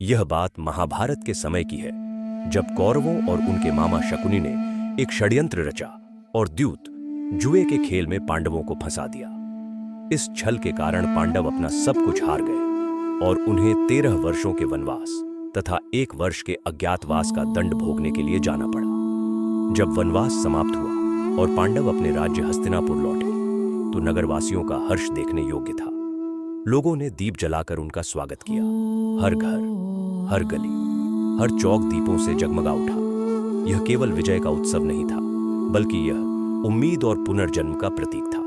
यह बात महाभारत के समय की है, जब कौरवों और उनके मामा शकुनी ने एक षड्यंत्र रचा और द्यूत जुए के खेल में पांडवों को फंसा दिया। इस छल के कारण पांडव अपना सब कुछ हार गए और उन्हें 13 वर्षों के वनवास तथा 1 वर्ष के अज्ञातवास का दंड भोगने के लिए जाना पड़ा। जब वनवास समाप्त हुआ और पांडव अपने राज्य हस्तिनापुर लौटे, तो नगरवासियों का हर्ष देखने योग्य था। लोगों ने दीप जलाकर उनका स्वागत किया। हर घर, हर गली, हर चौक दीपों से जगमगा उठा। यह केवल विजय का उत्सव नहीं था, बल्कि यह उम्मीद और पुनर्जन्म का प्रतीक था।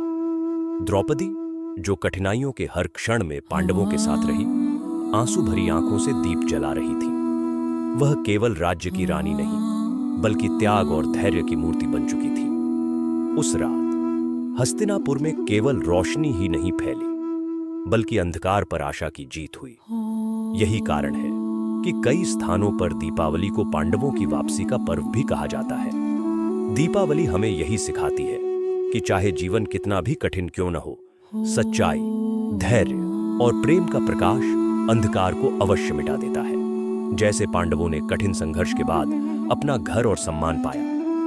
द्रौपदी, जो कठिनाइयों के हर क्षण में पांडवों के साथ रही, आंसू भरी आंखों से दीप जला रही थी। वह केवल राज्य की रानी नहीं, बल्कि त्याग और धैर्य की मूर्ति बन चुकी थी। उस रात हस्तिनापुर में केवल रोशनी ही नहीं फैली, बल्कि अंधकार पर आशा की जीत हुई। यही कारण है कि कई स्थानों पर दीपावली को पांडवों की वापसी का पर्व भी कहा जाता है। दीपावली हमें यही सिखाती है कि चाहे जीवन कितना भी कठिन क्यों न हो, सच्चाई, धैर्य और प्रेम का प्रकाश अंधकार को अवश्य मिटा देता है। जैसे पांडवों ने कठिन संघर्ष के बाद अपना घर और सम्मान पाया,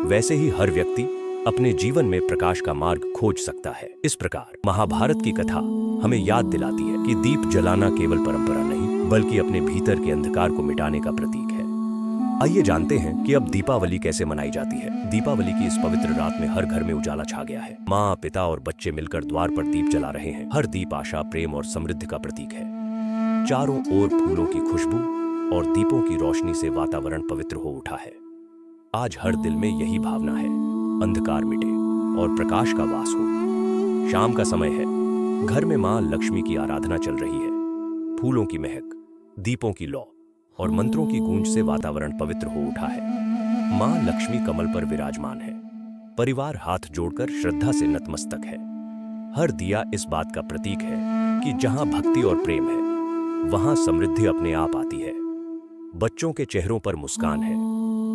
वैसे ही हर व्यक्ति अपने जीवन में प्रकाश का मार्ग खोज सकता है। इस प्रकार महाभारत की कथा हमें याद दिलाती है कि दीप जलाना केवल परंपरा नहीं, बल्कि अपने भीतर के अंधकार को मिटाने का प्रतीक है। आइए जानते हैं कि अब दीपावली कैसे मनाई जाती है। दीपावली की इस पवित्र रात में हर घर में उजाला छा गया है। माँ, पिता और बच्चे मिलकर द्वार पर दीप जला रहे हैं। हर दीप आशा, प्रेम और समृद्धि का प्रतीक है। चारों ओर फूलों की खुशबू और दीपों की रोशनी से वातावरण पवित्र हो उठा है। आज हर दिल में यही भावना है, अंधकार मिटे और प्रकाश का वास हो। शाम का समय है। घर में मां लक्ष्मी की आराधना चल रही है। फूलों की महक, दीपों की लौ और मंत्रों की गूंज से वातावरण पवित्र हो उठा है। मां लक्ष्मी कमल पर विराजमान है। परिवार हाथ जोड़कर श्रद्धा से नतमस्तक है। हर दिया इस बात का प्रतीक है कि जहां भक्ति और प्रेम है, वहां समृद्धि अपने आप आती है। बच्चों के चेहरों पर मुस्कान है,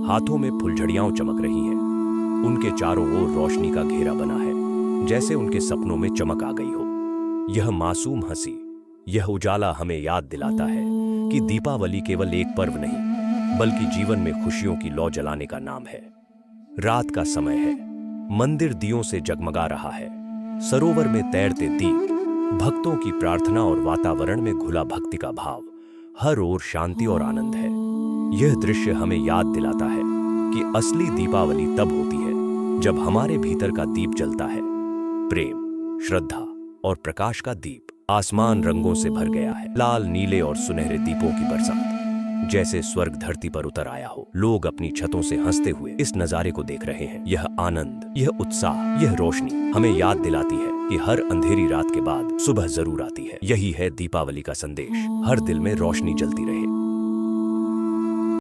हाथों में फुलझड़ियां चमक रही हैं। उनके चारों ओर रोशनी का घेरा बना है, जैसे उनके सपनों में चमक आ गई हो। यह मासूम हंसी, यह उजाला हमें याद दिलाता है कि दीपावली केवल एक पर्व नहीं, बल्कि जीवन में खुशियों की लौ जलाने का नाम है। रात का समय है। मंदिर दियों से जगमगा रहा है। सरोवर में तैरते दीप, भक्तों की प्रार्थना और वातावरण में घुला भक्ति का भाव। हर ओर शांति और आनंद है। यह दृश्य हमें याद दिलाता है कि असली दीपावली तब होती है जब हमारे भीतर का दीप जलता है। प्रेम, श्रद्धा और प्रकाश का दीप। आसमान रंगों से भर गया है। लाल, नीले और सुनहरे दीपों की बरसात, जैसे स्वर्ग धरती पर उतर आया हो। लोग अपनी छतों से हंसते हुए इस नजारे को देख रहे हैं। यह आनंद, यह उत्साह, यह रोशनी हमें याद दिलाती है कि हर अंधेरी रात के बाद सुबह जरूर आती है। यही है दीपावली का संदेश। हर दिल में रोशनी जलती रहे।